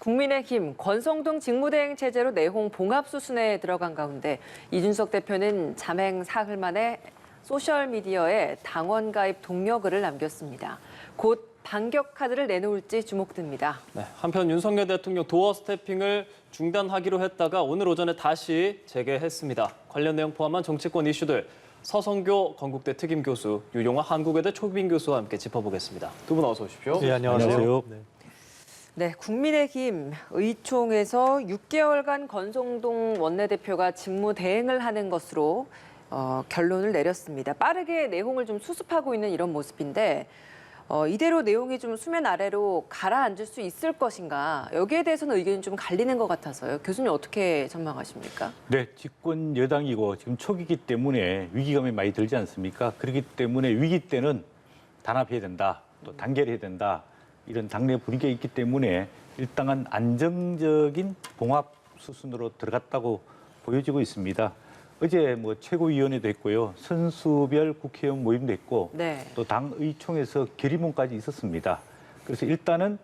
국민의힘 권성동 직무대행 체제로 내홍 봉합 수순에 들어간 가운데 이준석 대표는 잠행 사흘 만에 소셜미디어에 당원 가입 독려글을 남겼습니다. 곧 반격 카드를 내놓을지 주목됩니다. 네, 한편 윤석열 대통령 도어 스태핑을 중단하기로 했다가 오늘 오전에 다시 재개했습니다. 관련 내용 포함한 정치권 이슈들 서성교 건국대 특임교수, 유용화 한국외대 초빙 교수와 함께 짚어보겠습니다. 두 분 어서 오십시오. 네, 안녕하세요. 네, 국민의힘 의총에서 6개월간 권성동 원내대표가 직무 대행을 하는 것으로 결론을 내렸습니다. 빠르게 내용을 좀 수습하고 있는 이런 모습인데 이대로 내용이 좀 수면 아래로 가라앉을 수 있을 것인가, 여기에 대해서는 의견이 좀 갈리는 것 같아서요. 교수님 어떻게 전망하십니까? 네, 집권 여당이고 지금 초기이기 때문에 위기감이 많이 들지 않습니까? 그렇기 때문에 위기 때는 단합해야 된다, 또 단결해야 된다, 이런 당내 분위기가 있기 때문에 일단은 안정적인 봉합 수순으로 들어갔다고 보여지고 있습니다. 어제 최고위원회도 했고요, 선수별 국회의원 모임도 했고, 네. 또 당의총에서 결의문까지 있었습니다. 그래서 일단은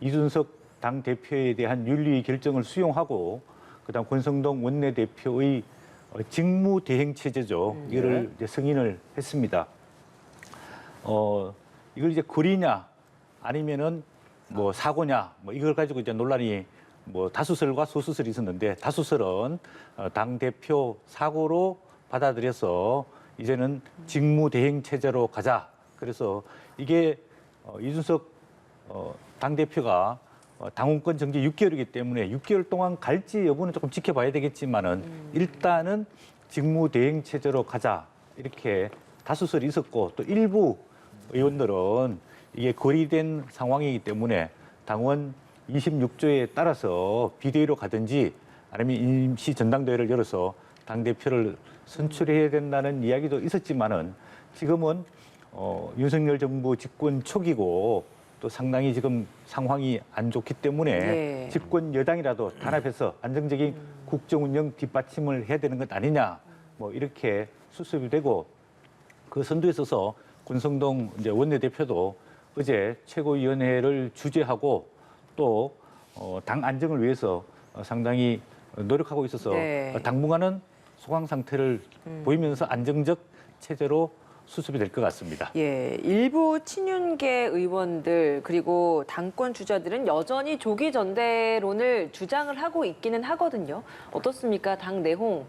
이준석 당 대표에 대한 윤리 결정을 수용하고, 그다음 권성동 원내대표의 직무 대행 체제죠. 이거를 이제 승인을 했습니다. 이걸 이제 거리냐 아니면은 사고냐 이걸 가지고 이제 논란이 다수설과 소수설이 있었는데, 다수설은 당 대표 사고로 받아들여서 이제는 직무 대행 체제로 가자. 그래서 이게 이준석 당 대표가 당원권 정지 6개월이기 때문에 6개월 동안 갈지 여부는 조금 지켜봐야 되겠지만은 일단은 직무 대행 체제로 가자, 이렇게 다수설이 있었고, 또 일부 의원들은 이게 거리된 상황이기 때문에 당원 26조에 따라서 비대위로 가든지 아니면 임시 전당대회를 열어서 당대표를 선출해야 된다는 이야기도 있었지만은, 지금은 윤석열 정부 집권 초기고 또 상당히 지금 상황이 안 좋기 때문에 집권 여당이라도 단합해서 안정적인 국정 운영 뒷받침을 해야 되는 것 아니냐, 이렇게 수습이 되고, 그 선두에 서서 권성동 이제 원내대표도 어제 최고위원회를 주재하고 또 당 안정을 위해서 상당히 노력하고 있어서 당분간은 소강 상태를 보이면서 안정적 체제로 수습이 될 것 같습니다. 예, 일부 친윤계 의원들 그리고 당권 주자들은 여전히 조기 전대론을 주장을 하고 있기는 하거든요. 어떻습니까? 당 내홍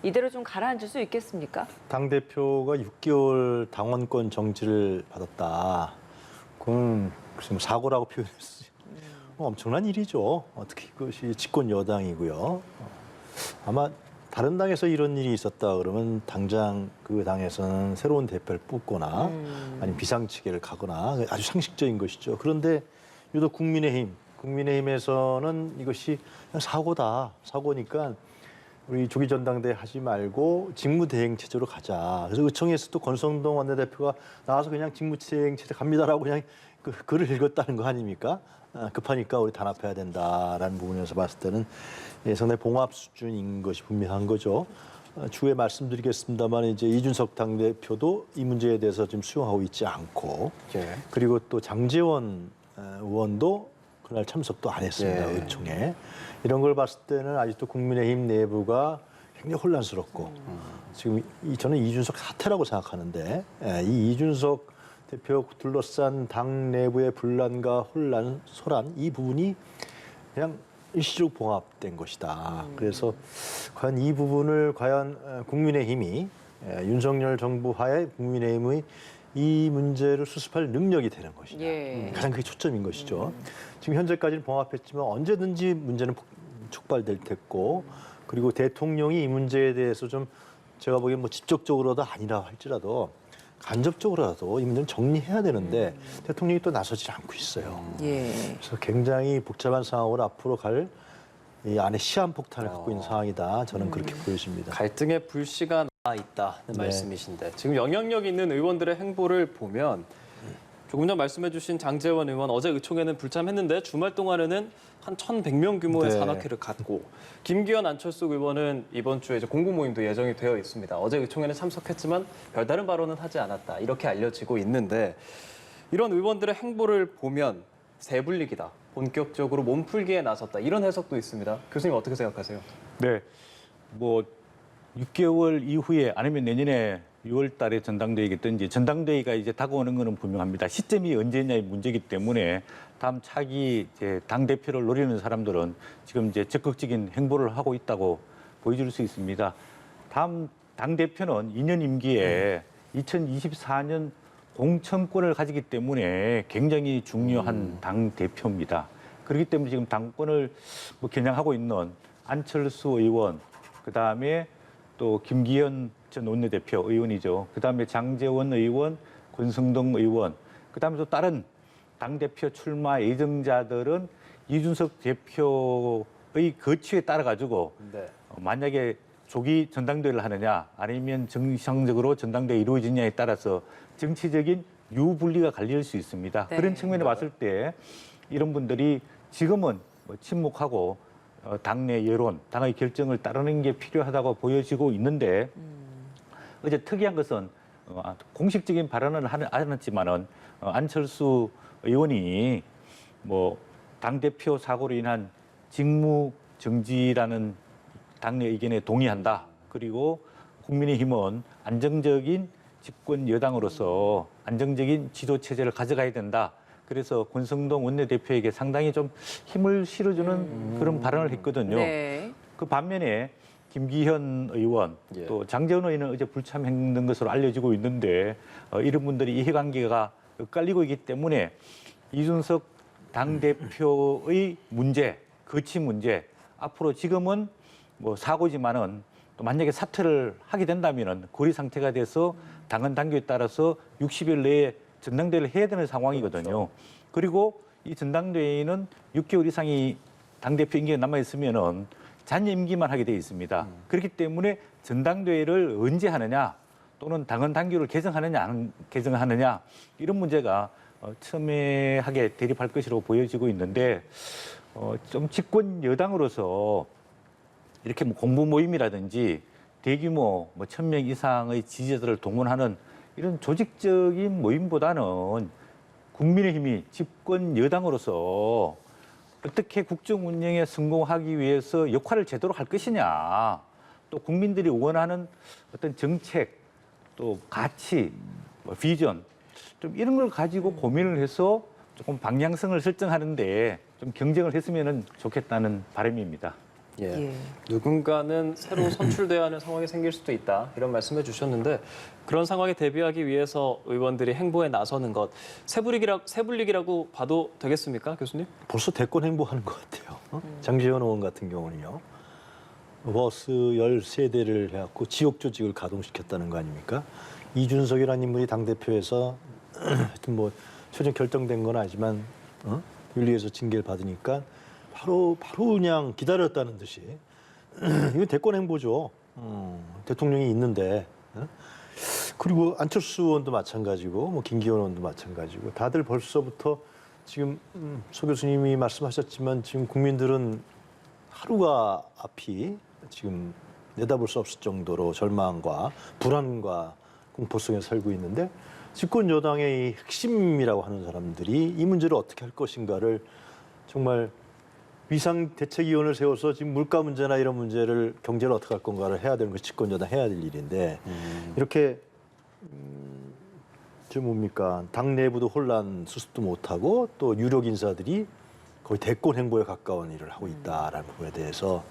이대로 좀 가라앉을 수 있겠습니까? 당대표가 6개월 당원권 정지를 받았다. 그건 글쎄 사고라고 표현했어요. 엄청난 일이죠. 특히 그것이 집권 여당이고요. 아마 다른 당에서 이런 일이 있었다 그러면 당장 그 당에서는 새로운 대표를 뽑거나 아니면 비상치계를 가거나 아주 상식적인 것이죠. 그런데 유독 국민의힘에서는 이것이 그냥 사고다. 사고니까 우리 조기 전당대회 하지 말고 직무대행 체제로 가자. 그래서 의총에서도 권성동 원내대표가 나와서 그냥 직무대행 체제 갑니다라고 그냥 그 글을 읽었다는 거 아닙니까? 급하니까 우리 단합해야 된다라는 부분에서 봤을 때는 상당히 봉합 수준인 것이 분명한 거죠. 추후에 말씀드리겠습니다만 이제 이준석 당대표도 이 문제에 대해서 지금 수용하고 있지 않고, 그리고 또 장제원 의원도 그날 참석도 안 했습니다. 의총에. 이런 걸 봤을 때는 아직도 국민의힘 내부가 굉장히 혼란스럽고, 지금 저는 이준석 사태라고 생각하는데, 이 이준석 대표 둘러싼 당 내부의 분란과 혼란, 소란, 이 부분이 그냥 일시적 봉합된 것이다. 그래서 과연 이 부분을 국민의힘이 윤석열 정부 하에 국민의힘의 이 문제를 수습할 능력이 되는 것이냐. 가장 그게 초점인 것이죠. 지금 현재까지는 봉합했지만 언제든지 문제는 촉발될 테고, 그리고 대통령이 이 문제에 대해서 좀 제가 보기엔 직접적으로도 아니라 할지라도 간접적으로라도 이 문제는 정리해야 되는데 대통령이 또 나서지 않고 있어요. 그래서 굉장히 복잡한 상황으로 앞으로 갈 이 안에 시한폭탄을 갖고 있는 상황이다. 저는 그렇게 보여집니다. 갈등의 불씨가 있다는 말씀이신데, 지금 영향력 있는 의원들의 행보를 보면 조금 전 말씀해 주신 장제원 의원 어제 의총에는 불참했는데 주말 동안에는 한 1,100명 규모의 산악회를 갖고, 김기현 안철수 의원은 이번 주에 이제 공부 모임도 예정이 되어 있습니다. 어제 의총에는 참석했지만 별다른 발언은 하지 않았다, 이렇게 알려지고 있는데, 이런 의원들의 행보를 보면 세 분릭이다, 본격적으로 몸풀기에 나섰다. 이런 해석도 있습니다. 교수님 어떻게 생각하세요? 네, 뭐 6개월 이후에 아니면 내년에 6월 달에 전당대회겠든지 전당대회가 이제 다가오는 것은 분명합니다. 시점이 언제냐의 문제이기 때문에 다음 차기 이제 당 대표를 노리는 사람들은 지금 이제 적극적인 행보를 하고 있다고 보여줄 수 있습니다. 다음 당 대표는 2년 임기에 2024년 공천권을 가지기 때문에 굉장히 중요한 당 대표입니다. 그렇기 때문에 지금 당권을 뭐 겨냥하고 있는 안철수 의원, 그 다음에 또 김기현 전 원내대표 의원이죠. 그 다음에 장제원 의원, 권성동 의원, 그 다음에 또 다른 당대표 출마 예정자들은 이준석 대표의 거취에 따라 가지고 네. 만약에 조기 전당대회를 하느냐 아니면 정상적으로 전당대회 이루어지냐에 따라서 정치적인 유불리가 갈릴 수 있습니다. 네. 그런 측면에 봤을 때 이런 분들이 지금은 뭐 침묵하고 당내 여론, 당의 결정을 따르는 게 필요하다고 보여지고 있는데 어제 특이한 것은 공식적인 발언을 안 했지만은 안철수 의원이 뭐 당대표 사고로 인한 직무 정지라는 당내 의견에 동의한다. 그리고 국민의힘은 안정적인 집권 여당으로서 안정적인 지도 체제를 가져가야 된다. 그래서 권성동 원내대표에게 상당히 좀 힘을 실어주는 그런 발언을 했거든요. 네. 그 반면에 김기현 의원 예. 또 장제원 의원은 어제 불참했는 것으로 알려지고 있는데 이런 분들이 이해관계가 엇갈리고 있기 때문에 이준석 당대표의 문제, 거취 문제 앞으로 지금은 뭐 사고지만은 또 만약에 사퇴를 하게 된다면은 고리 상태가 돼서 당헌 당규에 따라서 60일 내에 전당대회를 해야 되는 상황이거든요. 그렇죠. 그리고 이 전당대회는 6개월 이상이 당대표 임기가 남아있으면은 잔여 임기만 하게 돼 있습니다. 그렇기 때문에 전당대회를 언제 하느냐 또는 당헌 당규를 개정하느냐 안 개정하느냐 이런 문제가 첨예하게 대립할 것으로 보여지고 있는데 좀 집권 여당으로서 이렇게 뭐 공부 모임이라든지 대규모 뭐 1,000명 이상의 지지자들을 동원하는 이런 조직적인 모임보다는 국민의힘이 집권 여당으로서 어떻게 국정 운영에 성공하기 위해서 역할을 제대로 할 것이냐, 또 국민들이 원하는 어떤 정책, 또 가치, 뭐 비전, 좀 이런 걸 가지고 고민을 해서 조금 방향성을 설정하는데 좀 경쟁을 했으면 좋겠다는 바람입니다. 예. 예. 누군가는 새로 선출돼야 하는 상황이 생길 수도 있다. 이런 말씀해 주셨는데 그런 상황에 대비하기 위해서 의원들이 행보에 나서는 것 세불리기라고 봐도 되겠습니까, 교수님? 벌써 대권 행보하는 것 같아요. 장제원 의원 같은 경우는요. 버스 13대를 해갖고 지역 조직을 가동시켰다는 거 아닙니까? 이준석이라는 인물이 당대표에서 하여튼 뭐 최종 결정된 건 아니지만 윤리에서 징계를 받으니까 바로 그냥 기다렸다는 듯이 이거 대권 행보죠. 대통령이 있는데 그리고 안철수 의원도 마찬가지고 뭐 김기현 의원도 마찬가지고 다들 벌써부터 지금 소 교수님이 말씀하셨지만 지금 국민들은 하루가 앞이 지금 내다볼 수 없을 정도로 절망과 불안과 공포 속에 살고 있는데 집권 여당의 이 핵심이라고 하는 사람들이 이 문제를 어떻게 할 것인가를 정말 비상대책위원을 세워서 지금 물가 문제나 이런 문제를 경제를 어떻게 할 건가를 해야 되는 것이 집권 여당 해야 될 일인데 이렇게 좀 뭡니까 당 내부도 혼란 수습도 못하고 또 유력 인사들이 거의 대권 행보에 가까운 일을 하고 있다라는 부분에 대해서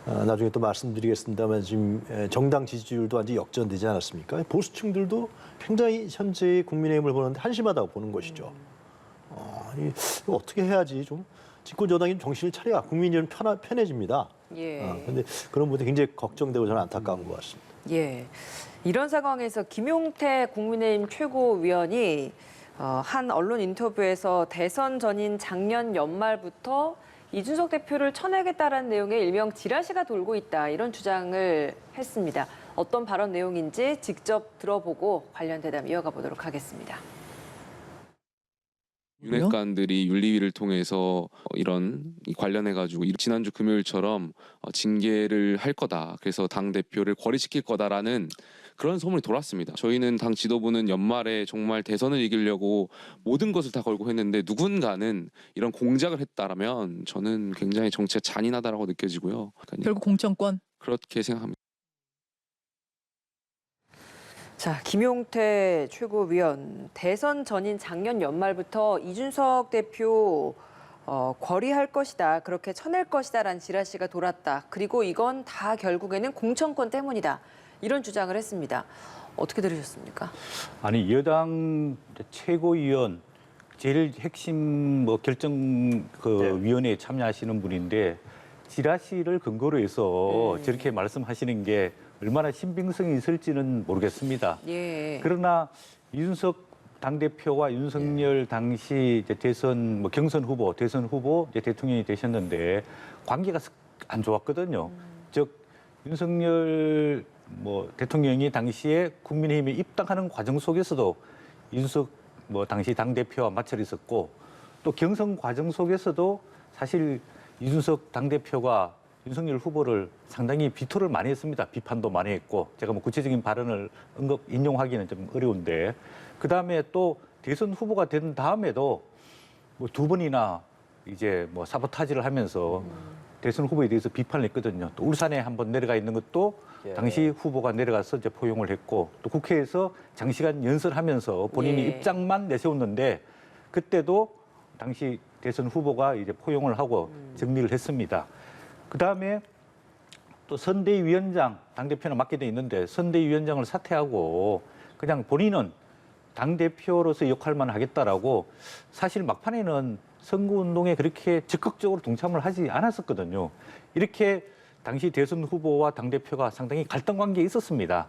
나중에 또 말씀드리겠습니다만 지금 정당 지지율도 완전히 역전되지 않았습니까? 보수층들도 굉장히 현재 국민의힘을 보는데 한심하다고 보는 것이죠. 이거 어떻게 해야지 좀 집권 여당이 정신을 차려야 국민이 편해집니다. 예. 그런데 그런 부분이 굉장히 걱정되고 저는 안타까운 것 같습니다. 예. 이런 상황에서 김용태 국민의힘 최고위원이 한 언론 인터뷰에서 대선 전인 작년 연말부터 이준석 대표를 쳐내겠다라는 내용의 일명 지라시가 돌고 있다 이런 주장을 했습니다. 어떤 발언 내용인지 직접 들어보고 관련 대담 이어가 보도록 하겠습니다. 윤핵관들이 윤리위를 통해서 이런 관련해가지고 지난주 금요일처럼 징계를 할 거다. 그래서 당 대표를 고립시킬 거다라는 그런 소문이 돌았습니다. 저희는 당 지도부는 연말에 정말 대선을 이기려고 모든 것을 다 걸고 했는데 누군가는 이런 공작을 했다라면 저는 굉장히 정치가 잔인하다라고 느껴지고요. 결국 공천권. 그렇게 생각합니다. 자, 김용태 최고위원 대선 전인 작년 연말부터 이준석 대표 거리할 것이다, 그렇게 쳐낼 것이다라는 지라시가 돌았다. 그리고 이건 다 결국에는 공천권 때문이다. 이런 주장을 했습니다. 어떻게 들으셨습니까? 아니 여당 최고위원 제일 핵심 뭐 결정 위원회에 참여하시는 분인데 지라시를 근거로 해서 저렇게 말씀하시는 게 얼마나 신빙성이 있을지는 모르겠습니다. 예. 그러나 이준석 당대표와 윤석열 당시 이제 대선 경선 후보, 대선 후보 이제 대통령이 되셨는데 관계가 안 좋았거든요. 즉 윤석열 대통령이 당시에 국민의힘에 입당하는 과정 속에서도 이준석 당시 당대표와 마찰이 있었고 또 경선 과정 속에서도 사실 이준석 당대표가 윤석열 후보를 상당히 비토를 많이 했습니다. 비판도 많이 했고 제가 구체적인 발언을 인용하기는 좀 어려운데 그다음에 또 대선 후보가 된 다음에도 두 번이나 이제 사보타지를 하면서 대선 후보에 대해서 비판을 했거든요. 또 울산에 한번 내려가 있는 것도 당시 후보가 내려가서 이제 포용을 했고 또 국회에서 장시간 연설하면서 본인이 입장만 내세웠는데 그때도 당시 대선 후보가 이제 포용을 하고 정리를 했습니다. 그다음에 또 선대위원장, 당대표는 맡게 돼 있는데 선대위원장을 사퇴하고 그냥 본인은 당대표로서 역할만 하겠다라고 사실 막판에는 선거운동에 그렇게 적극적으로 동참을 하지 않았었거든요. 이렇게 당시 대선 후보와 당대표가 상당히 갈등 관계에 있었습니다.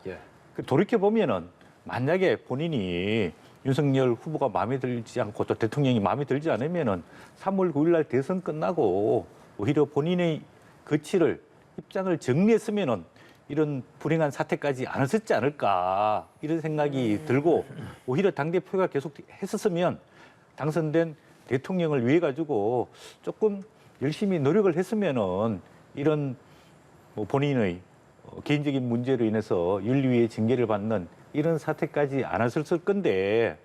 돌이켜보면은 만약에 본인이 윤석열 후보가 마음에 들지 않고 또 대통령이 마음에 들지 않으면은 3월 9일 날 대선 끝나고 오히려 본인의 거취를 입장을 정리했으면은 이런 불행한 사태까지 안 했었지 않을까 이런 생각이 들고 오히려 당대표가 계속 했었으면 당선된 대통령을 위해 가지고 조금 열심히 노력을 했으면은 이런 본인의 개인적인 문제로 인해서 윤리위의 징계를 받는 이런 사태까지 안 했을 건데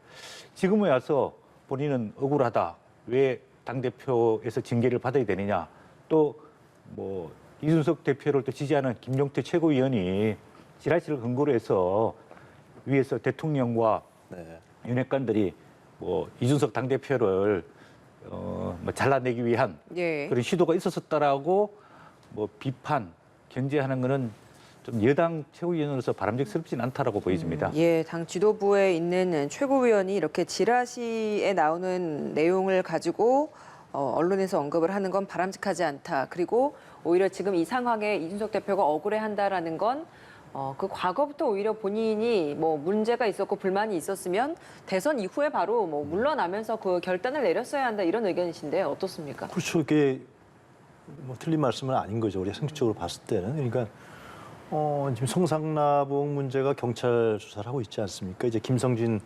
지금에 와서 본인은 억울하다. 왜 당대표에서 징계를 받아야 되느냐. 또 이준석 대표를 또 지지하는 김용태 최고위원이 지라시를 근거로 해서 위에서 대통령과 윤핵관들이 이준석 당대표를 잘라내기 위한 그런 시도가 있었다라고 비판, 견제하는 거는 좀 여당 최고위원으로서 바람직스럽진 않다라고 보여집니다. 예, 당 지도부에 있는 최고위원이 이렇게 지라시에 나오는 내용을 가지고 언론에서 언급을 하는 건 바람직하지 않다. 그리고 오히려 지금 이 상황에 이준석 대표가 억울해한다라는 건 그 과거부터 오히려 본인이 문제가 있었고 불만이 있었으면 대선 이후에 바로 물러나면서 그 결단을 내렸어야 한다 이런 의견이신데 어떻습니까? 그렇죠. 이게 틀린 말씀은 아닌 거죠. 우리가 상식적으로 봤을 때는. 그러니까 지금 성상납 문제가 경찰 수사를 하고 있지 않습니까? 이제 김성진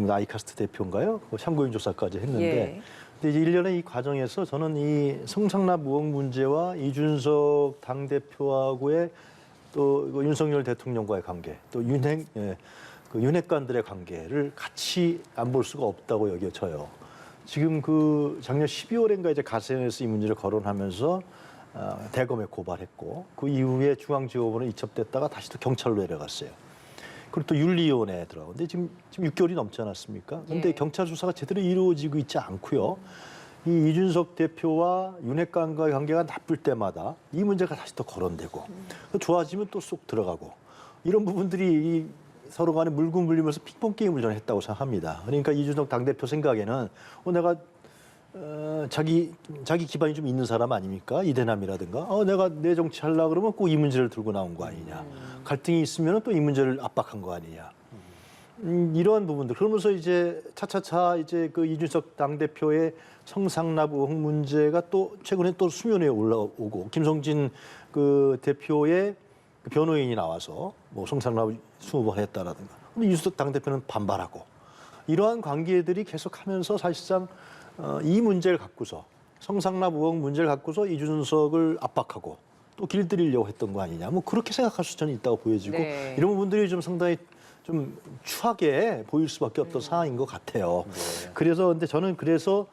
아이카스트 대표인가요? 참고인 조사까지 했는데 근데 이제 일련의 이 과정에서 저는 이 성상납 의혹 문제와 이준석 당대표하고의 또 윤석열 대통령과의 관계, 또 윤핵관들의 관계를 같이 안 볼 수가 없다고 여겨져요. 지금 작년 12월인가 이제 가세연에서 이 문제를 거론하면서 대검에 고발했고 그 이후에 중앙지휘원에 이첩됐다가 다시 또 경찰로 내려갔어요. 그리고 또 윤리위원회에 들어가고. 근데 지금 6개월이 넘지 않았습니까? 근데 경찰 수사가 제대로 이루어지고 있지 않고요. 이 이준석 대표와 윤핵관과의 관계가 나쁠 때마다 이 문제가 다시 또 거론되고 좋아지면 또 쏙 들어가고 이런 부분들이 서로 간에 물고 물리면서 핑퐁 게임을 저는 했다고 생각합니다. 그러니까 이준석 당대표 생각에는 내가 자기 기반이 좀 있는 사람 아닙니까? 이대남이라든가 내가 내 정치하려고 그러면 꼭 이 문제를 들고 나온 거 아니냐. 갈등이 있으면 또 이 문제를 압박한 거 아니냐. 이러한 부분들. 그러면서 이제 차차차 이제 그 이준석 당대표의 성상납 의혹 문제가 또 최근에 또 수면에 올라오고 김성진 그 대표의 그 변호인이 나와서 성상납 20번 했다라든가. 근데 이준석 당대표는 반발하고 이러한 관계들이 계속하면서 사실상 이 문제를 갖고서 성상납 의혹 문제를 갖고서 이준석을 압박하고 또 길들이려고 했던 거 아니냐. 뭐 그렇게 생각할 수 저는 있다고 보여지고 네. 이런 부분들이 좀 상당히 좀 추하게 보일 수밖에 없던 상황인 것 같아요. 그래서 근데 저는 그래서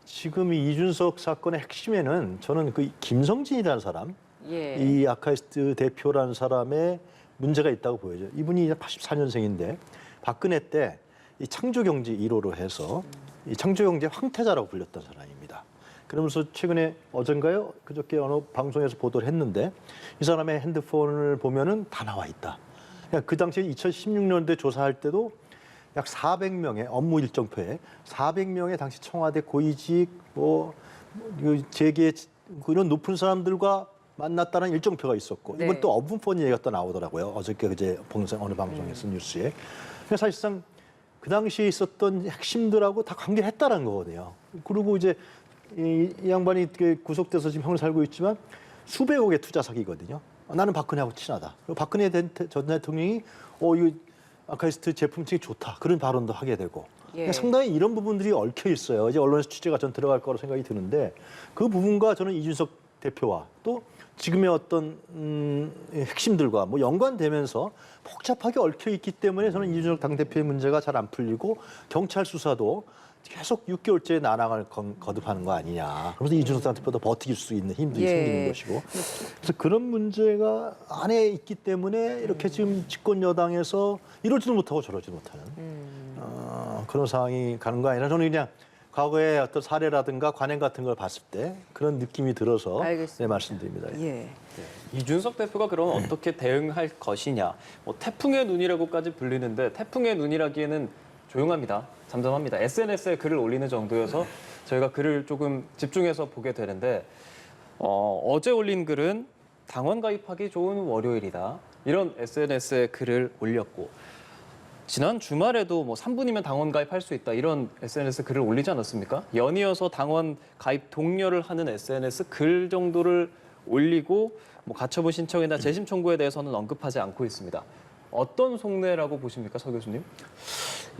지금 이 이준석 사건의 핵심에는 저는 그 김성진이라는 사람, 예. 이 아카이스트 대표라는 사람의 문제가 있다고 보여져요. 이분이 84년생인데 박근혜 때 이 창조경제 1호로 해서 이 창조경제 황태자라고 불렸던 사람입니다. 그러면서 최근에 어젠가요? 그저께 어느 방송에서 보도를 했는데 이 사람의 핸드폰을 보면은 다 나와 있다. 그러니까 그 당시에 2016년도에 조사할 때도 약 400명의 업무 일정표에 400명의 당시 청와대 고위직 재계 이런 높은 사람들과 만났다는 일정표가 있었고 네. 이번 또 업무폰 얘기가 또 나오더라고요. 어저께 그제 어느 방송에서 뉴스에. 그러니까 사실상 그 당시에 있었던 핵심들하고 다 관계를 했다는 거거든요. 그리고 이제 이 양반이 구속돼서 지금 형을 살고 있지만 수백억의 투자 사기거든요. 나는 박근혜하고 친하다. 그리고 박근혜 전 대통령이 이거 아카이스트 제품층이 좋다. 그런 발언도 하게 되고. 예. 그러니까 상당히 이런 부분들이 얽혀 있어요. 이제 언론에서 취재가 전 들어갈 거라고 생각이 드는데 그 부분과 저는 이준석 대표와 또 지금의 어떤 핵심들과 뭐 연관되면서 복잡하게 얽혀 있기 때문에 저는 이준석 당대표의 문제가 잘 안 풀리고 경찰 수사도 계속 6개월째 난항을 거듭하는 거 아니냐. 그러면서 이준석 당대표도 버티길 수 있는 힘도 예. 생기는 것이고. 그래서 그런 문제가 안에 있기 때문에 이렇게 지금 집권 여당에서 이러지도 못하고 저러지도 못하는 그런 상황이 가는 거 아니라 저는 그냥 과거의 어떤 사례라든가 관행 같은 걸 봤을 때 그런 느낌이 들어서 알겠습니다. 네, 말씀드립니다. 예. 이준석 대표가 그러면 어떻게 대응할 것이냐. 뭐 태풍의 눈이라고까지 불리는데 태풍의 눈이라기에는 조용합니다. 잠잠합니다. SNS에 글을 올리는 정도여서 저희가 글을 조금 집중해서 보게 되는데 어제 올린 글은 당원 가입하기 좋은 월요일이다. 이런 SNS에 글을 올렸고 지난 주말에도 뭐 3분이면 당원 가입할 수 있다. 이런 SNS 글을 올리지 않았습니까? 연이어서 당원 가입 독려를 하는 SNS 글 정도를 올리고 뭐 가처분 신청이나 재심 청구에 대해서는 언급하지 않고 있습니다. 어떤 속내라고 보십니까, 서 교수님?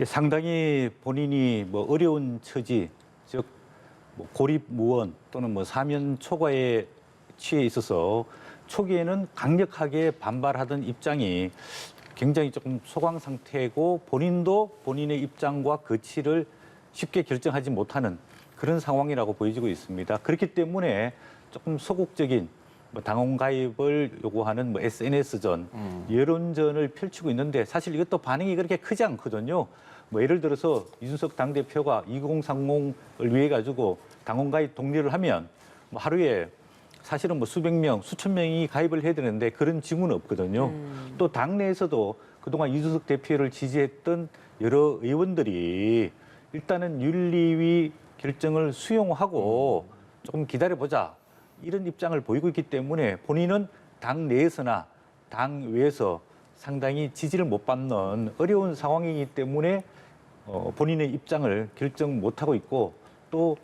상당히 본인이 뭐 어려운 처지, 즉 뭐 고립무원 또는 뭐 사면 초과에 취해 있어서 초기에는 강력하게 반발하던 입장이 굉장히 조금 소강 상태고 본인도 본인의 입장과 거취를 쉽게 결정하지 못하는 그런 상황이라고 보여지고 있습니다. 그렇기 때문에 조금 소극적인 뭐 당원 가입을 요구하는 뭐 SNS전, 여론전을 펼치고 있는데 사실 이것도 반응이 그렇게 크지 않거든요. 뭐 예를 들어서 이준석 당대표가 2030을 위해 가지고 당원 가입 독려를 하면 뭐 하루에 사실은 뭐 수백 명, 수천 명이 가입을 해야 되는데 그런 징후는 없거든요. 또 당내에서도 그동안 이준석 대표를 지지했던 여러 의원들이 일단은 윤리위 결정을 수용하고 조금 기다려보자 이런 입장을 보이고 있기 때문에 본인은 당 내에서나 당 외에서 상당히 지지를 못 받는 어려운 상황이기 때문에 본인의 입장을 결정 못하고 있고 또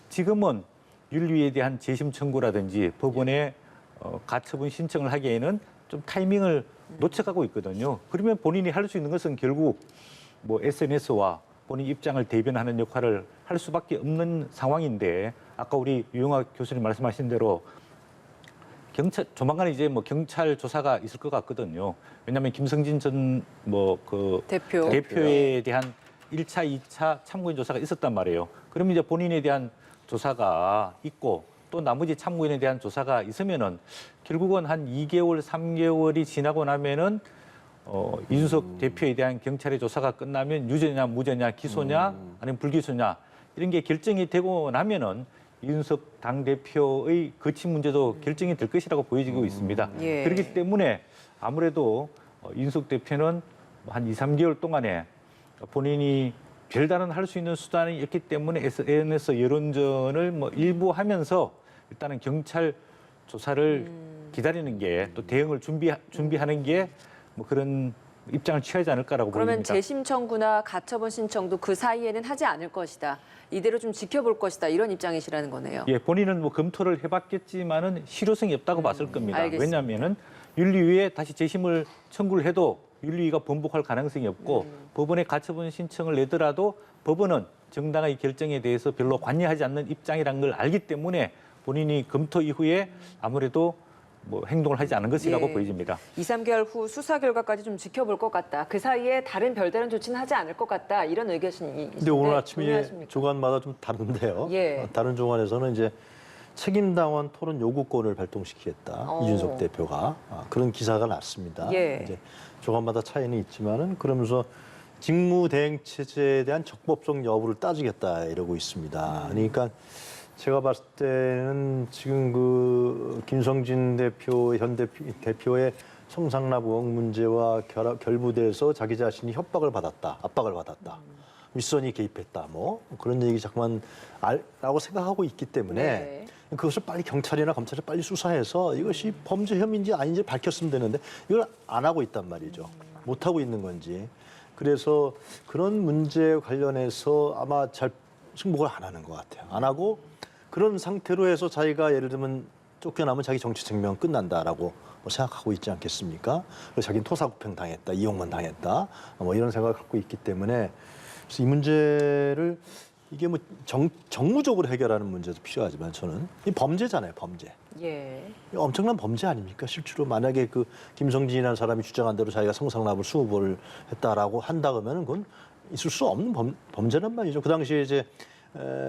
지금은 윤리위에 대한 재심 청구라든지 법원에 가처분 신청을 하기에는 좀 타이밍을 놓쳐가고 있거든요. 그러면 본인이 할 수 있는 것은 결국 뭐 SNS와 본인 입장을 대변하는 역할을 할 수밖에 없는 상황인데 아까 우리 유영학 교수님 말씀하신 대로 조만간 이제 뭐 경찰 조사가 있을 것 같거든요. 왜냐하면 김성진 전 대표에 대한 1차, 2차 참고인 조사가 있었단 말이에요. 그러면 이제 본인에 대한 조사가 있고 또 나머지 참고인에 대한 조사가 있으면은 결국은 한 2개월, 3개월이 지나고 나면은 이준석 대표에 대한 경찰의 조사가 끝나면 유죄냐, 무죄냐, 기소냐, 아니면 불기소냐 이런 게 결정이 되고 나면은 이준석 당대표의 거취 문제도 결정이 될 것이라고 보여지고 있습니다. 예. 그렇기 때문에 아무래도 이준석 대표는 한 2, 3개월 동안에 본인이 별다른 할 수 있는 수단이 있기 때문에 SNS 여론전을 뭐 일부 하면서 일단은 경찰 조사를 기다리는 게 또 대응을 준비하는 게 뭐 그런 입장을 취하지 않을까라고 그러면 보입니다. 재심 청구나 가처분 신청도 그 사이에는 하지 않을 것이다. 이대로 좀 지켜볼 것이다. 이런 입장이시라는 거네요. 예, 본인은 뭐 검토를 해봤겠지만은 실효성이 없다고 봤을 겁니다. 알겠습니다. 왜냐하면은 윤리위에 다시 재심을 청구를 해도 윤리위가 번복할 가능성이 없고 법원에 가처분 신청을 내더라도 법원은 정당의 결정에 대해서 별로 관여하지 않는 입장이라는 걸 알기 때문에 본인이 검토 이후에 아무래도 뭐 행동을 하지 않은 것이라고 예. 보여집니다. 2, 3개월 후 수사 결과까지 좀 지켜볼 것 같다. 그 사이에 다른 별다른 조치는 하지 않을 것 같다. 이런 의견이 근데 오늘 아침에 동의하십니까? 조간마다 좀 다른데요. 예. 다른 조간에서는 이제 책임당원 토론 요구권을 발동시키겠다. 이준석 대표가 그런 기사가 났습니다. 예. 이제 조간마다 차이는 있지만은 그러면서 직무대행 체제에 대한 적법성 여부를 따지겠다 이러고 있습니다. 그러니까 제가 봤을 때는 지금 그 김성진 대표, 현 대표의 성상납 의혹 문제와 결부돼서 자기 자신이 협박을 받았다, 압박을 받았다, 윗선이 개입했다, 뭐 그런 얘기 자꾸만 라고 생각하고 있기 때문에 네. 그것을 빨리 경찰이나 검찰이 빨리 수사해서 이것이 범죄 혐의인지 아닌지 밝혔으면 되는데 이걸 안 하고 있단 말이죠. 못 하고 있는 건지. 그래서 그런 문제 관련해서 아마 잘 승복을 안 하는 것 같아요. 안 하고 그런 상태로 해서 자기가 예를 들면 쫓겨나면 자기 정치 생명 끝난다라고 생각하고 있지 않겠습니까? 그래서 자기는 토사구팽 당했다, 이용만 당했다, 뭐 이런 생각을 갖고 있기 때문에 그래서 이 문제를 이게 뭐 정무적으로 해결하는 문제도 필요하지만 저는 이 범죄잖아요, 범죄. 예. 엄청난 범죄 아닙니까? 실제로 만약에 그 김성진이라는 사람이 주장한 대로 자기가 성상납을 20번을 했다라고 한다 그러면 그건 있을 수 없는 범죄란 말이죠. 그 당시에 이제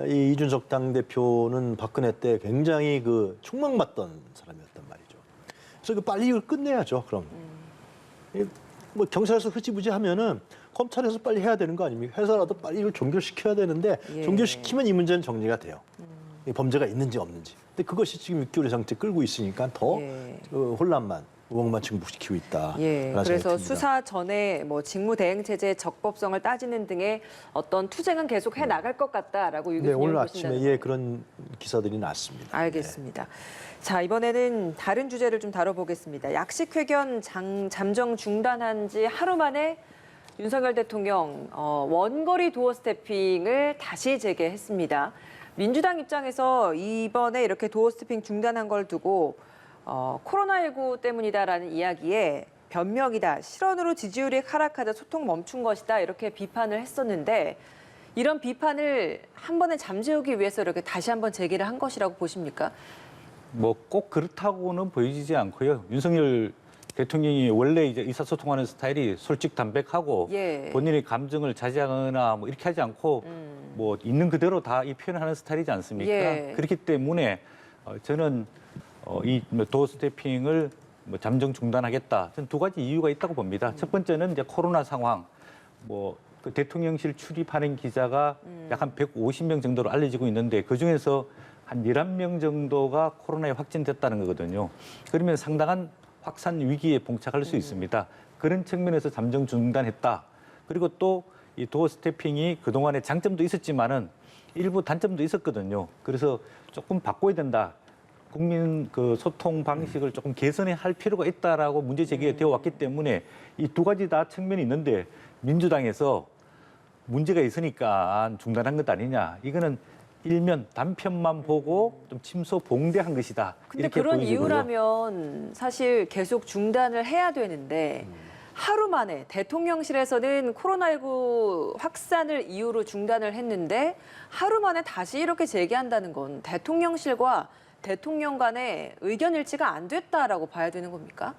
이 이준석 당대표는 박근혜 때 굉장히 그 총망받던 사람이었단 말이죠. 그래서 빨리 이걸 끝내야죠. 그럼 뭐 경찰에서 흐지부지 하면은 검찰에서 빨리 해야 되는 거 아닙니까? 해서라도 빨리 이걸 종결시켜야 되는데 예. 종결시키면 이 문제는 정리가 돼요. 이 범죄가 있는지 없는지. 근데 그것이 지금 6개월 이상째 끌고 있으니까 더 예. 혼란만, 의혹만 증폭시키고 있다. 예. 라는 그래서 생각이 듭니다. 수사 전에 뭐 직무대행 체제의 적법성을 따지는 등의 어떤 투쟁은 계속 해 나갈 것 같다라고 유 네, 교수님 오늘 보신다는 아침에 거예요. 그런 기사들이 났습니다. 알겠습니다. 자, 이번에는 다른 주제를 좀 다뤄보겠습니다. 약식회견 잠정 중단한 지 하루 만에 윤석열 대통령 원거리 도어 스태핑을 다시 재개했습니다. 민주당 입장에서 이번에 이렇게 도어 스태핑 중단한 걸 두고 코로나19 때문이다라는 이야기에 변명이다, 실언으로 지지율이 하락하자 소통 멈춘 것이다 이렇게 비판을 했었는데 이런 비판을 한 번에 잠재우기 위해서 이렇게 다시 한번 재개를 한 것이라고 보십니까? 뭐 꼭 그렇다고는 보이지 않고요. 윤석열 대통령이 원래 이제 의사소통하는 스타일이 솔직담백하고 예. 본인의 감정을 자제하거나 뭐 이렇게 하지 않고 뭐 있는 그대로 다 이 표현하는 스타일이지 않습니까? 예. 그렇기 때문에 저는 이 도어 스태핑을 뭐 잠정 중단하겠다. 저는 두 가지 이유가 있다고 봅니다. 첫 번째는 이제 코로나 상황. 뭐 그 대통령실 출입하는 기자가 약 한 150명 정도로 알려지고 있는데 그 중에서 한 11명 정도가 코로나에 확진됐다는 거거든요. 그러면 상당한 확산 위기에 봉착할 수 있습니다. 그런 측면에서 잠정 중단했다. 그리고 또 이 도어 스태핑이 그동안의 장점도 있었지만은 일부 단점도 있었거든요. 그래서 조금 바꿔야 된다. 국민 그 소통 방식을 조금 개선해야 할 필요가 있다라고 문제 제기가 되어 왔기 때문에 이 두 가지 다 측면이 있는데 민주당에서 문제가 있으니까 중단한 것 아니냐. 이거는 일면 단편만 보고 좀 침소봉대한 것이다. 근데 이렇게 그런 보여지고요. 이유라면 사실 계속 중단을 해야 되는데 하루 만에 대통령실에서는 코로나19 확산을 이유로 중단을 했는데 하루 만에 다시 이렇게 재개한다는 건 대통령실과 대통령 간의 의견 일치가 안 됐다라고 봐야 되는 겁니까?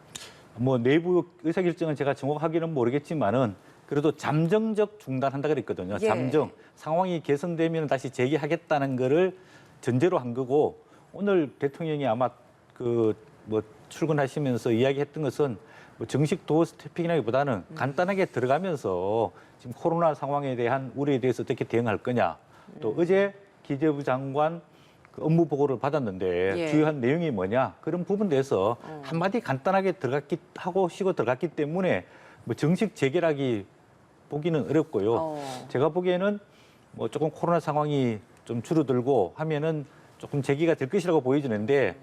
뭐 내부 의사결정은 제가 정확하게는 모르겠지만은 그래도 잠정적 중단한다 그랬거든요. 예. 잠정. 상황이 개선되면 다시 재개하겠다는 거를 전제로 한 거고 오늘 대통령이 아마 그 뭐 출근하시면서 이야기했던 것은 뭐 정식 도어 스태핑이라기보다는 간단하게 들어가면서 지금 코로나 상황에 대한 우려에 대해서 어떻게 대응할 거냐. 또 어제 기재부 장관 그 업무 보고를 받았는데 예. 주요한 내용이 뭐냐. 그런 부분에서 한마디 간단하게 들어갔기 하고 쉬고 들어갔기 때문에 뭐 정식 재개라기 보기는 어렵고요. 제가 보기에는 뭐 조금 코로나 상황이 좀 줄어들고 하면은 조금 재개가 될 것이라고 보여지는데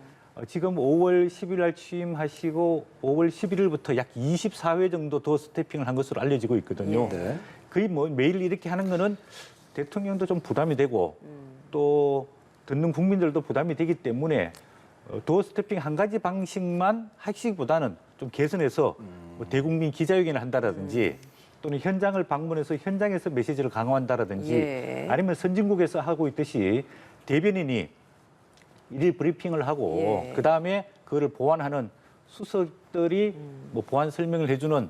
지금 5월 10일 날 취임하시고 5월 11일부터 약 24회 정도 더 스태핑을 한 것으로 알려지고 있거든요. 네. 거의 뭐 매일 이렇게 하는 거는 대통령도 좀 부담이 되고 또 듣는 국민들도 부담이 되기 때문에 도어 스태핑 한 가지 방식만 하시기보다는 좀 개선해서 뭐 대국민 기자회견을 한다라든지 또는 현장을 방문해서 현장에서 메시지를 강화한다라든지 예. 아니면 선진국에서 하고 있듯이 대변인이 일일 브리핑을 하고 예. 그다음에 그거를 보완하는 수석들이 뭐 보완 설명을 해주는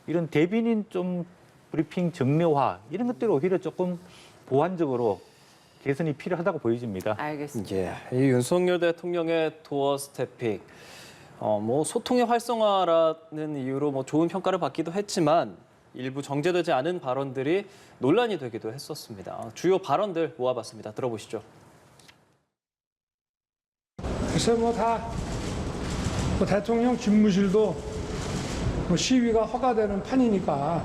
이런 대변인 좀 브리핑 정례화 이런 것들이 오히려 조금 보완적으로 개선이 필요하다고 보여집니다. 알겠습니다. 예, 이 윤석열 대통령의 도어 스태핑, 뭐 소통의 활성화라는 이유로 뭐 좋은 평가를 받기도 했지만 일부 정제되지 않은 발언들이 논란이 되기도 했었습니다. 주요 발언들 모아봤습니다. 들어보시죠. 글쎄 뭐 대통령 집무실도 뭐 시위가 허가되는 판이니까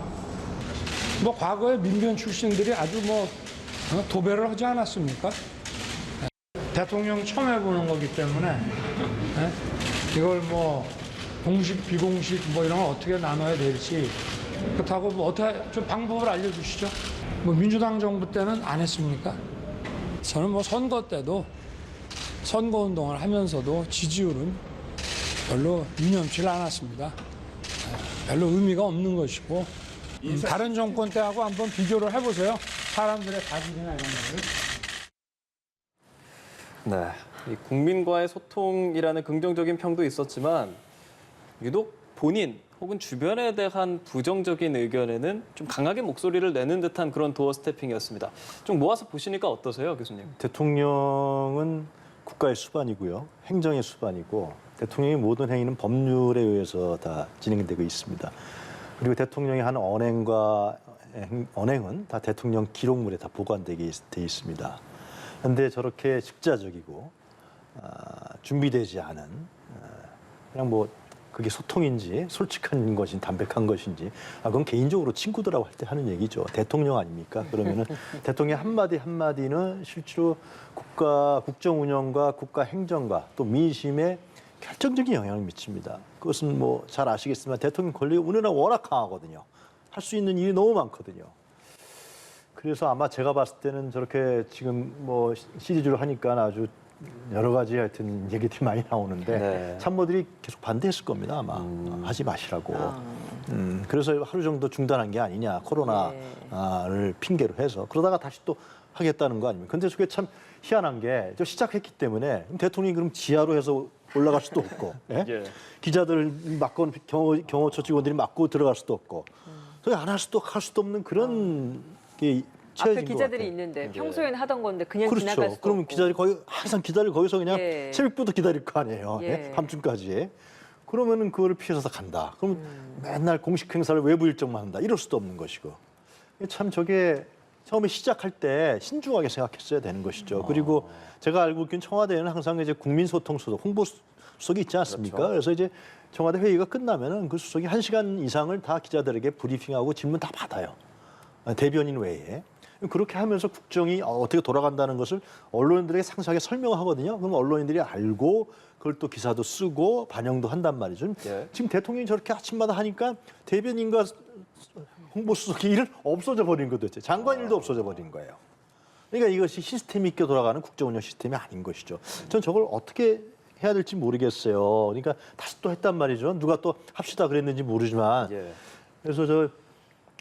뭐 과거에 민변 출신들이 아주 뭐 도배를 하지 않았습니까? 대통령 처음 해보는 거기 때문에 이걸 뭐 공식 비공식 뭐 이런 걸 어떻게 나눠야 될지 그렇다고 뭐 어떻게 좀 방법을 알려주시죠. 뭐 민주당 정부 때는 안 했습니까? 저는 뭐 선거 때도 선거운동을 하면서도 지지율은 별로 유념치 않았습니다. 별로 의미가 없는 것이고 다른 정권 때하고 한번 비교를 해보세요. 사람들의 가질이나 이런 거를. 네, 이 국민과의 소통이라는 긍정적인 평도 있었지만 유독 본인 혹은 주변에 대한 부정적인 의견에는 좀 강하게 목소리를 내는 듯한 그런 도어 스태핑이었습니다. 좀 모아서 보시니까 어떠세요, 교수님? 대통령은 국가의 수반이고요. 행정의 수반이고 대통령의 모든 행위는 법률에 의해서 다 진행되고 있습니다. 그리고 대통령이 한 언행은 다 대통령 기록물에 다 보관되게 돼 있습니다. 그런데 저렇게 즉자적이고 준비되지 않은 그냥 뭐 그게 소통인지 솔직한 것인지 담백한 것인지 그건 개인적으로 친구들하고 할 때 하는 얘기죠. 대통령 아닙니까? 그러면은 대통령 한마디 한마디는 실제로 국가 국정 운영과 국가 행정과 또 민심에 결정적인 영향을 미칩니다. 그것은 뭐 잘 아시겠지만 대통령 권력이 우리나라 워낙 강하거든요. 할 수 있는 일이 너무 많거든요. 그래서 아마 제가 봤을 때는 저렇게 지금 뭐 시리즈로 하니까 아주 여러 가지 하여튼 얘기들이 많이 나오는데 네. 참모들이 계속 반대했을 겁니다 아마 하지 마시라고. 그래서 하루 정도 중단한 게 아니냐 코로나를 핑계로 해서 그러다가 다시 또 하겠다는 거 아닙니까? 근데 저게 참 희한한 게 저 시작했기 때문에 대통령이 그럼 지하로 해서 올라갈 수도 없고 예? 예. 기자들 막고 경호처 직원들이 막고 들어갈 수도 없고 저희 안 할 수도 할 수도 없는 그런 게 앞에 처해진 것 기자들이 같아요. 있는데 평소에는 하던 건데 그냥 지나갈 그렇죠. 수도 그러면 없고. 기자들이 거의 항상 기다리고 거기서 그냥 예. 새벽부터 기다릴 거 아니에요. 예. 밤중까지. 그러면은 그거를 피해서 간다. 그럼 맨날 공식 행사를 외부 일정만 한다. 이럴 수도 없는 것이고. 참 저게 처음에 시작할 때 신중하게 생각했어야 되는 것이죠. 그리고 제가 알고 있기는 청와대에는 항상 이제 국민소통수석, 홍보수석이 있지 않습니까? 그렇죠. 그래서 이제 청와대 회의가 끝나면은 그 수석이 1시간 이상을 다 기자들에게 브리핑하고 질문 다 받아요. 대변인 외에. 그렇게 하면서 국정이 어떻게 돌아간다는 것을 언론인들에게 상세하게 설명하거든요. 그럼 언론인들이 알고 그걸 또 기사도 쓰고 반영도 한단 말이죠. 예. 지금 대통령이 저렇게 아침마다 하니까 대변인과 홍보수석의 일은 없어져 버린 거죠. 장관 일도 없어져 버린 거예요. 그러니까 이것이 시스템 있게 돌아가는 국정운영 시스템이 아닌 것이죠. 전 저걸 어떻게 해야 될지 모르겠어요. 그러니까 다시 또 했단 말이죠. 누가 또 합시다 그랬는지 모르지만. 예. 그래서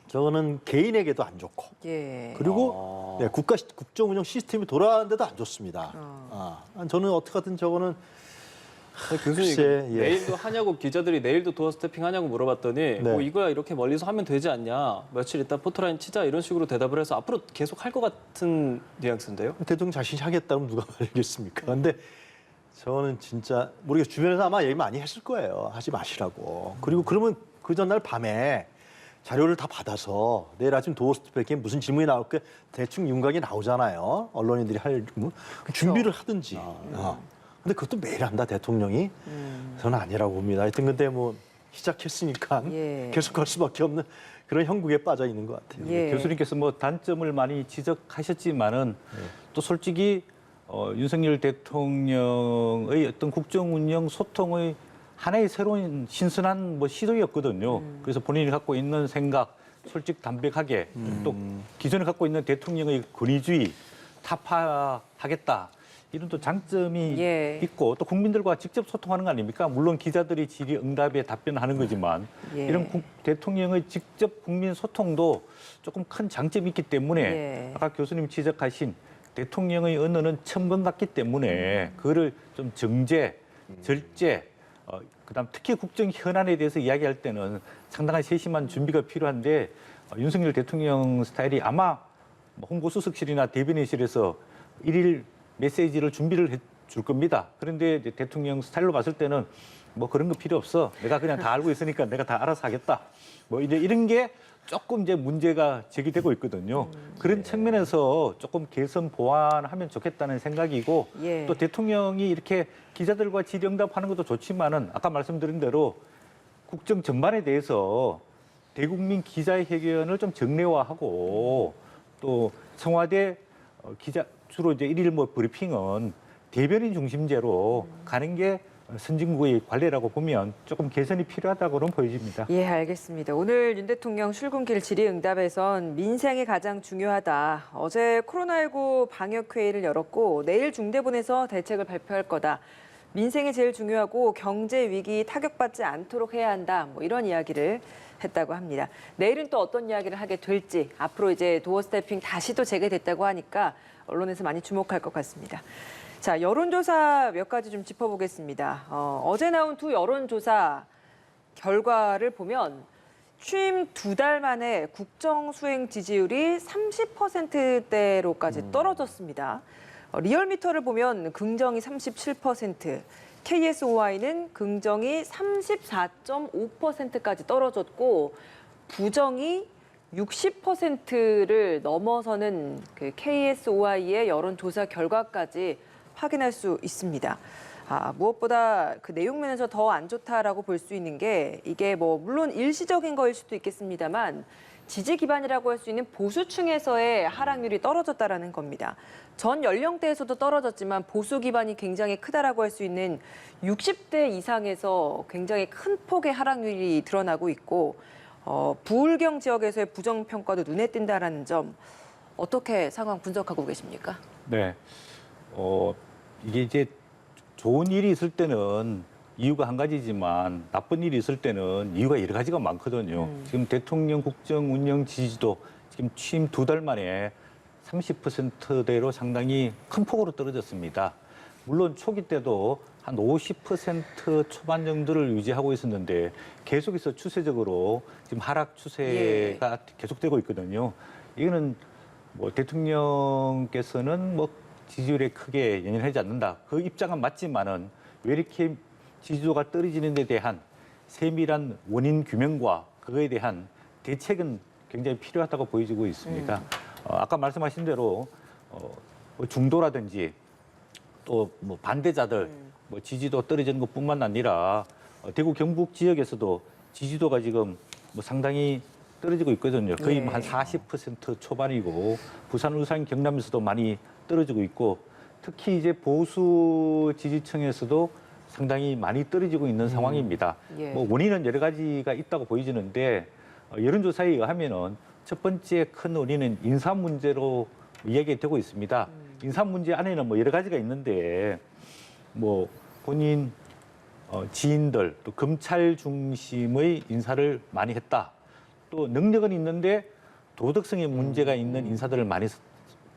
저거는 개인에게도 안 좋고 예. 그리고 네, 국정운영 시스템이 돌아가는데도 안 좋습니다. 저는 어떻게 하든 저거는 교수님 글쎄, 예. 내일도 하냐고 기자들이 내일도 도어 스태핑 하냐고 물어봤더니 네. 뭐 이거야 이렇게 멀리서 하면 되지 않냐 며칠 있다 포토라인 치자 이런 식으로 대답을 해서 앞으로 계속 할 것 같은 뉘앙스인데요. 대통령 자신이 하겠다면 누가 말리겠습니까? 근데 저는 진짜 모르겠어요. 주변에서 아마 얘기 많이 했을 거예요. 하지 마시라고. 그리고 그러면 그 전날 밤에 자료를 다 받아서 내일 아침 도어 스태핑에 무슨 질문이 나올까 대충 윤곽이 나오잖아요. 언론인들이 할 질문. 준비를 하든지. 근데 그것도 매일 한다 대통령이. 저는 아니라고 봅니다. 하여튼 근데 뭐 시작했으니까 예. 계속 갈 수밖에 없는 그런 형국에 빠져 있는 것 같아요. 예. 교수님께서 뭐 단점을 많이 지적하셨지만은 또 솔직히 윤석열 대통령의 어떤 국정운영 소통의 하나의 새로운 신선한 뭐 시도였거든요. 그래서 본인이 갖고 있는 생각, 솔직 담백하게 또 기존에 갖고 있는 대통령의 권위주의 타파하겠다 이런 또 장점이 예. 있고 또 국민들과 직접 소통하는 거 아닙니까? 물론 기자들이 질의응답에 답변하는 거지만 예. 이런 대통령의 직접 국민 소통도 조금 큰 장점이 있기 때문에 예. 아까 교수님 지적하신 대통령의 언어는 첨벙 같기 때문에 그거를 좀 정제, 절제, 그다음 특히 국정 현안에 대해서 이야기할 때는 상당한 세심한 준비가 필요한데 윤석열 대통령 스타일이 아마 홍보수석실이나 대변인실에서 일일 메시지를 준비를 해줄 겁니다. 그런데 이제 대통령 스타일로 봤을 때는 뭐 그런 거 필요 없어. 내가 그냥 다 알고 있으니까 내가 다 알아서 하겠다. 뭐 이제 이런 게 조금 이제 문제가 제기되고 있거든요. 그런 측면에서 조금 개선 보완하면 좋겠다는 생각이고 예. 또 대통령이 이렇게 기자들과 질의응답하는 것도 좋지만은 아까 말씀드린 대로 국정 전반에 대해서 대국민 기자회견을 좀 정례화하고 또 청와대 기자 주로 이제 일일 뭐 브리핑은 대변인 중심제로 가는 게 선진국의 관례라고 보면 조금 개선이 필요하다고는 보여집니다. 예, 알겠습니다. 오늘 윤 대통령 출근길 질의응답에선 민생이 가장 중요하다. 어제 코로나19 방역회의를 열었고 내일 중대본에서 대책을 발표할 거다. 민생이 제일 중요하고 경제 위기 타격받지 않도록 해야 한다. 뭐 이런 이야기를 했다고 합니다. 내일은 또 어떤 이야기를 하게 될지 앞으로 이제 도어 스태핑 다시 또 재개됐다고 하니까 언론에서 많이 주목할 것 같습니다. 자, 여론조사 몇 가지 좀 짚어보겠습니다. 어제 나온 두 여론조사 결과를 보면 취임 2달 만에 국정 수행 지지율이 30%대로까지 떨어졌습니다. 리얼미터를 보면 긍정이 37%, KSOI는 긍정이 34.5%까지 떨어졌고 부정이 60%를 넘어서는 그 KSOI의 여론조사 결과까지 확인할 수 있습니다. 무엇보다 그 내용 면에서 더 안 좋다라고 볼 수 있는 게 이게 뭐 물론 일시적인 거일 수도 있겠습니다만 지지 기반이라고 할 수 있는 보수층에서의 하락률이 떨어졌다라는 겁니다. 전 연령대에서도 떨어졌지만 보수 기반이 굉장히 크다라고 할 수 있는 60대 이상에서 굉장히 큰 폭의 하락률이 드러나고 있고 부울경 지역에서의 부정 평가도 눈에 띈다라는 점 어떻게 상황 분석하고 계십니까? 네, 이게 이제 좋은 일이 있을 때는 이유가 한 가지지만 나쁜 일이 있을 때는 이유가 여러 가지가 많거든요. 지금 대통령 국정 운영 지지도 지금 취임 2달 만에 30%대로 상당히 큰 폭으로 떨어졌습니다. 물론 초기 때도 한 50% 초반 정도를 유지하고 있었는데 계속해서 추세적으로 지금 하락 추세가 계속되고 있거든요. 이거는 뭐 대통령께서는 뭐 지지율에 크게 연연하지 않는다. 그 입장은 맞지만은 왜 이렇게 지지도가 떨어지는 데 대한 세밀한 원인 규명과 그거에 대한 대책은 굉장히 필요하다고 보여지고 있습니다. 아까 말씀하신 대로 뭐 중도라든지 또 뭐 반대자들 뭐 지지도 떨어지는 것뿐만 아니라 대구 경북 지역에서도 지지도가 지금 뭐 상당히 떨어지고 있거든요. 거의 한 40% 초반이고 부산, 울산, 경남에서도 많이 떨어지고 있고 특히 이제 보수 지지층에서도 상당히 많이 떨어지고 있는 상황입니다. 뭐 원인은 여러 가지가 있다고 보여지는데 여론조사에 의하면은 첫 번째 큰 원인은 인사 문제로 이야기가 되고 있습니다. 인사 문제 안에는 뭐 여러 가지가 있는데 뭐 본인 지인들 또 검찰 중심의 인사를 많이 했다. 또 능력은 있는데 도덕성에 문제가 있는 인사들을 많이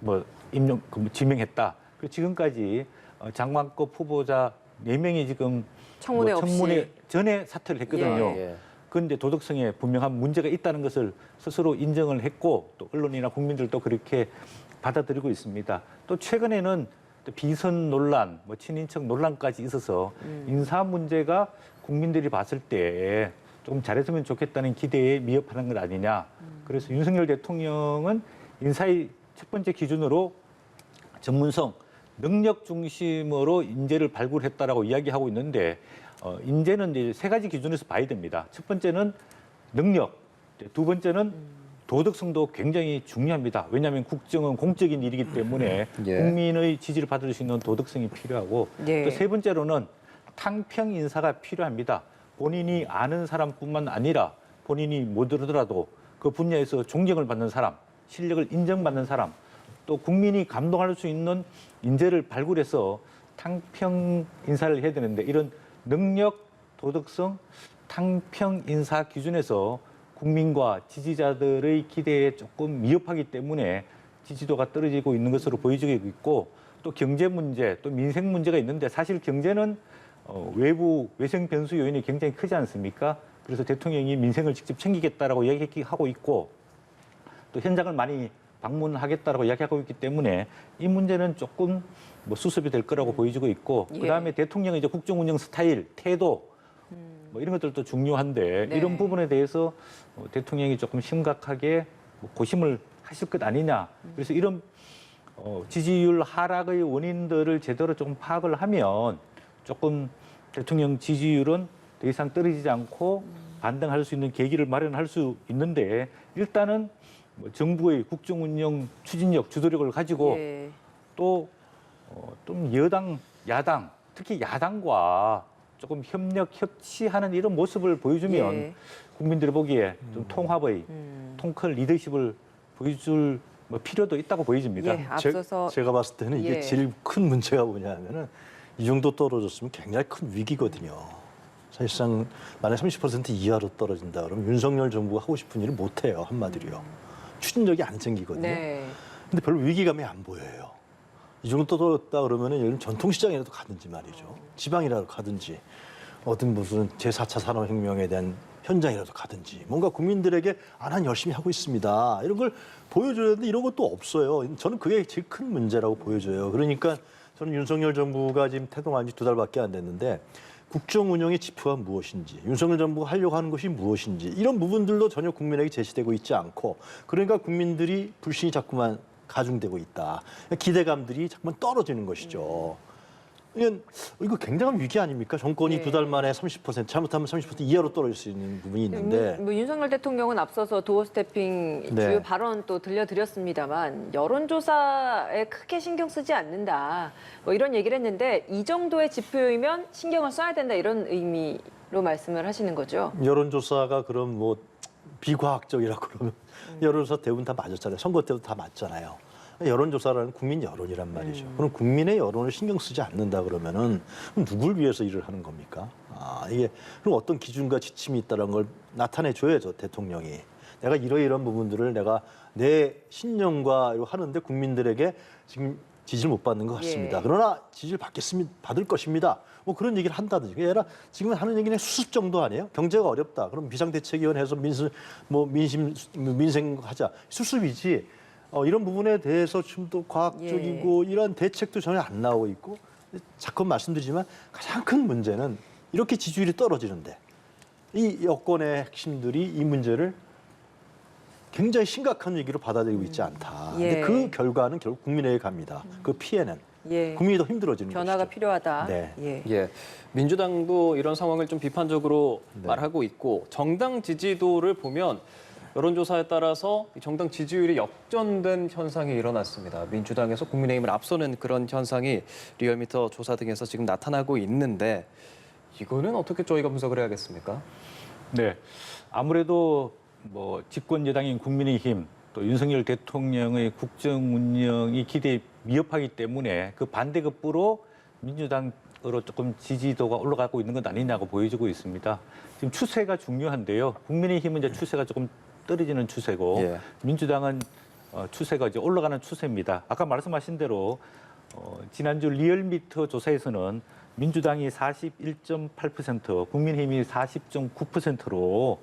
뭐 지명했다. 그리고 지금까지 장관급 후보자 4명이 지금 청문회 청문회 없이 전에 사퇴를 했거든요. 그런데 도덕성에 분명한 문제가 있다는 것을 스스로 인정을 했고 또 언론이나 국민들도 그렇게 받아들이고 있습니다. 또 최근에는 또 비선 논란, 뭐 친인척 논란까지 있어서 인사 문제가 국민들이 봤을 때 좀 잘했으면 좋겠다는 기대에 미흡하는 것 아니냐. 그래서 윤석열 대통령은 인사의 첫 번째 기준으로 전문성, 능력 중심으로 인재를 발굴했다라고 이야기하고 있는데 인재는 이제 3가지 기준에서 봐야 됩니다. 첫 번째는 능력, 두 번째는 도덕성도 굉장히 중요합니다. 왜냐하면 국정은 공적인 일이기 때문에 국민의 지지를 받을 수 있는 도덕성이 필요하고 또 3번째로는 탕평 인사가 필요합니다. 본인이 아는 사람뿐만 아니라 본인이 못 들더라도 그 분야에서 존경을 받는 사람, 실력을 인정받는 사람, 또 국민이 감동할 수 있는 인재를 발굴해서 탕평 인사를 해야 되는데 이런 능력, 도덕성, 탕평 인사 기준에서 국민과 지지자들의 기대에 조금 미흡하기 때문에 지지도가 떨어지고 있는 것으로 보여지고 있고 또 경제 문제, 또 민생 문제가 있는데 사실 경제는 외부 외생 변수 요인이 굉장히 크지 않습니까? 그래서 대통령이 민생을 직접 챙기겠다라고 이야기하고 있고 또 현장을 많이 방문하겠다라고 이야기하고 있기 때문에 이 문제는 조금 뭐 수습이 될 거라고 보여지고 있고 예. 그다음에 대통령의 이제 국정 운영 스타일, 태도 뭐 이런 것들도 중요한데 네. 이런 부분에 대해서 대통령이 조금 심각하게 뭐 고심을 하실 것 아니냐. 그래서 이런 지지율 하락의 원인들을 제대로 조금 파악을 하면 조금 대통령 지지율은 더 이상 떨어지지 않고 반등할 수 있는 계기를 마련할 수 있는데 일단은 뭐 정부의 국정 운영 추진력, 주도력을 가지고 예. 또 좀 여당, 야당, 특히 야당과 조금 협력, 협치하는 이런 모습을 보여주면 예. 국민들이 보기에 좀 통합의 통큰 리더십을 보여줄 뭐 필요도 있다고 보여집니다. 예, 앞서서 제가 봤을 때는 이게 예. 제일 큰 문제가 뭐냐면은 이 정도 떨어졌으면 굉장히 큰 위기거든요. 사실상 만약 30% 이하로 떨어진다 그러면 윤석열 정부가 하고 싶은 일을 못 해요, 한마디로요. 추진력이 안 생기거든요. 네. 근데 별로 위기감이 안 보여요. 이 정도 떨어졌다 그러면은 예를 들면 전통시장이라도 가든지 말이죠. 지방이라도 가든지 어떤 무슨 제4차 산업혁명에 대한 현장이라도 가든지 뭔가 국민들에게 난 열심히 하고 있습니다. 이런 걸 보여줘야 되는데 이런 것도 없어요. 저는 그게 제일 큰 문제라고 보여져요. 그러니까 저는 윤석열 정부가 지금 태동한 지 2달밖에 안 됐는데 국정 운영의 지표가 무엇인지, 윤석열 정부가 하려고 하는 것이 무엇인지 이런 부분들도 전혀 국민에게 제시되고 있지 않고 그러니까 국민들이 불신이 자꾸만 가중되고 있다. 기대감들이 자꾸만 떨어지는 것이죠. 이거 굉장한 위기 아닙니까? 정권이 네. 2달 만에 30%, 잘못하면 30% 이하로 떨어질 수 있는 부분이 있는데 뭐 윤석열 대통령은 앞서서 도어 스태핑 네. 주요 발언 또 들려드렸습니다만 여론조사에 크게 신경 쓰지 않는다. 뭐 이런 얘기를 했는데 이 정도의 지표이면 신경을 써야 된다 이런 의미로 말씀을 하시는 거죠. 여론조사가 그럼 뭐 비과학적이라고 그러면 여론조사 대부분 다 맞았잖아요. 선거 때도 다 맞잖아요. 여론조사라는 국민 여론이란 말이죠. 그럼 국민의 여론을 신경 쓰지 않는다 그러면은 그럼 누굴 위해서 일을 하는 겁니까? 이게 그럼 어떤 기준과 지침이 있다는 걸 나타내 줘야죠, 대통령이. 내가 이러이러한 부분들을 내가 내 신념과 하는데 국민들에게 지금 지지를 못 받는 것 같습니다. 예. 그러나 지지를 받을 것입니다. 뭐 그런 얘기를 한다든지. 그게 아니라 지금 하는 얘기는 수습 정도 아니에요? 경제가 어렵다. 그럼 비상대책위원회에서 민생 하자. 수습이지. 이런 부분에 대해서 좀 더 과학적이고 이런 대책도 전혀 안 나오고 있고 자꾸 말씀드리지만 가장 큰 문제는 이렇게 지지율이 떨어지는데 이 여권의 핵심들이 이 문제를 굉장히 심각한 위기로 받아들이고 있지 않다. 근데 예. 그 결과는 결국 국민에게 갑니다. 그 피해는 예. 국민이 더 힘들어지는 변화가 것이죠. 필요하다. 네. 예. 예, 민주당도 이런 상황을 좀 비판적으로 네. 말하고 있고 정당 지지도를 보면 여론조사에 따라서 정당 지지율이 역전된 현상이 일어났습니다. 민주당에서 국민의힘을 앞서는 그런 현상이 리얼미터 조사 등에서 지금 나타나고 있는데 이거는 어떻게 저희가 분석을 해야겠습니까? 네, 아무래도 뭐 집권 여당인 국민의힘 또 윤석열 대통령의 국정 운영이 기대에 미흡하기 때문에 그 반대급부로 민주당으로 조금 지지도가 올라가고 있는 것 아니냐고 보여지고 있습니다. 지금 추세가 중요한데요. 국민의힘은 이제 추세가 조금 떨어지는 추세고 예. 민주당은 추세가 이제 올라가는 추세입니다. 아까 말씀하신 대로 지난주 리얼미터 조사에서는 민주당이 41.8%, 국민의힘이 40.9%로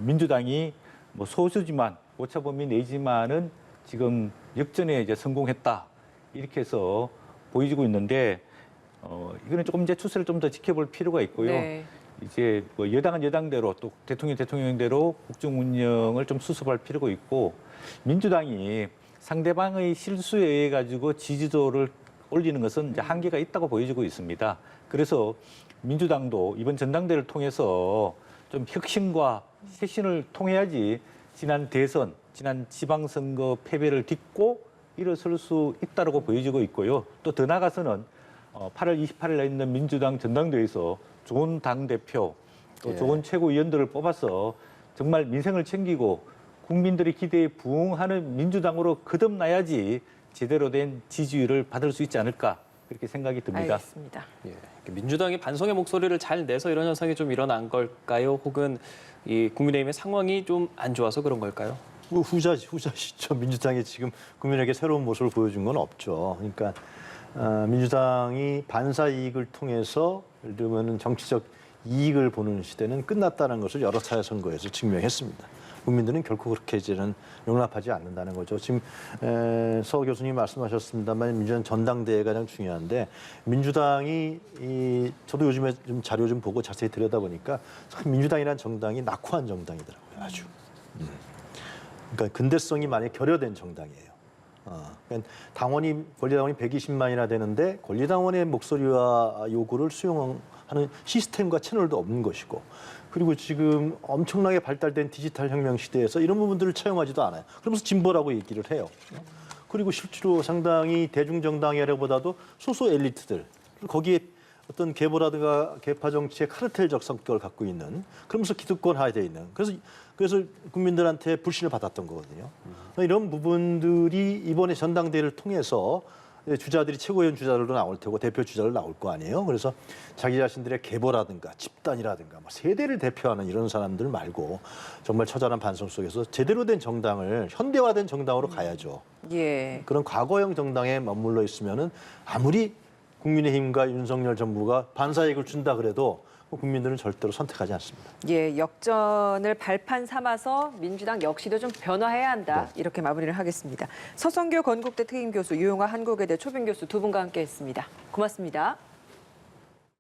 민주당이 뭐 소수지만 오차범위 내지만은 지금 역전에 이제 성공했다 이렇게 해서 보여지고 있는데 이거는 조금 이제 추세를 좀 더 지켜볼 필요가 있고요. 네. 이제 뭐 여당은 여당대로 또 대통령대로 국정 운영을 좀 수습할 필요가 있고 민주당이 상대방의 실수에 의해 가지고 지지도를 올리는 것은 이제 한계가 있다고 보여지고 있습니다. 그래서 민주당도 이번 전당대회를 통해서 좀 혁신과 쇄신을 통해야지 지난 대선, 지난 지방선거 패배를 딛고 일어설 수 있다고 보여지고 있고요. 또 더 나아가서는 8월 28일 날 있는 민주당 전당대회에서 좋은 당대표, 또 예. 좋은 최고위원들을 뽑아서 정말 민생을 챙기고 국민들의 기대에 부응하는 민주당으로 거듭나야지 제대로 된 지지율을 받을 수 있지 않을까 그렇게 생각이 듭니다. 알겠습니다. 예, 민주당이 반성의 목소리를 잘 내서 이런 현상이 좀 일어난 걸까요? 혹은 이 국민의힘의 상황이 좀 안 좋아서 그런 걸까요? 뭐 후자시죠. 민주당이 지금 국민에게 새로운 모습을 보여준 건 없죠. 그러니까 민주당이 반사 이익을 통해서 예를 들면 정치적 이익을 보는 시대는 끝났다는 것을 여러 차례 선거에서 증명했습니다. 국민들은 결코 그렇게 이제는 용납하지 않는다는 거죠. 지금 서 교수님 말씀하셨습니다만 민주당 전당대회가 가장 중요한데 민주당이 저도 요즘에 좀 자료 좀 보고 자세히 들여다보니까 참 민주당이라는 정당이 낙후한 정당이더라고요. 아주. 그러니까 근대성이 많이 결여된 정당이에요. 그러니까 권리당원이 120만이나 되는데 권리당원의 목소리와 요구를 수용하는 시스템과 채널도 없는 것이고 그리고 지금 엄청나게 발달된 디지털 혁명 시대에서 이런 부분들을 채용하지도 않아요. 그러면서 진보라고 얘기를 해요. 그리고 실제로 상당히 대중정당이라보다도 소수 엘리트들 거기에 어떤 계보라든가 계파 정치의 카르텔적 성격을 갖고 있는 그러면서 기득권화되어 있는 그래서 국민들한테 불신을 받았던 거거든요. 이런 부분들이 이번에 전당대회를 통해서 주자들이 최고위원 주자들도 나올 테고 대표 주자들 나올 거 아니에요. 그래서 자기 자신들의 계보라든가 집단이라든가 세대를 대표하는 이런 사람들 말고 정말 처절한 반성 속에서 제대로 된 정당을 현대화된 정당으로 가야죠. 예. 그런 과거형 정당에 머물러 있으면은 아무리 국민의힘과 윤석열 정부가 반사이익을 준다 그래도 국민들은 절대로 선택하지 않습니다. 예, 역전을 발판 삼아서 민주당 역시도 좀 변화해야 한다. 이렇게 마무리를 하겠습니다. 서성교 건국대 특임교수, 유용화 한국외대 초빙교수 두 분과 함께했습니다. 고맙습니다.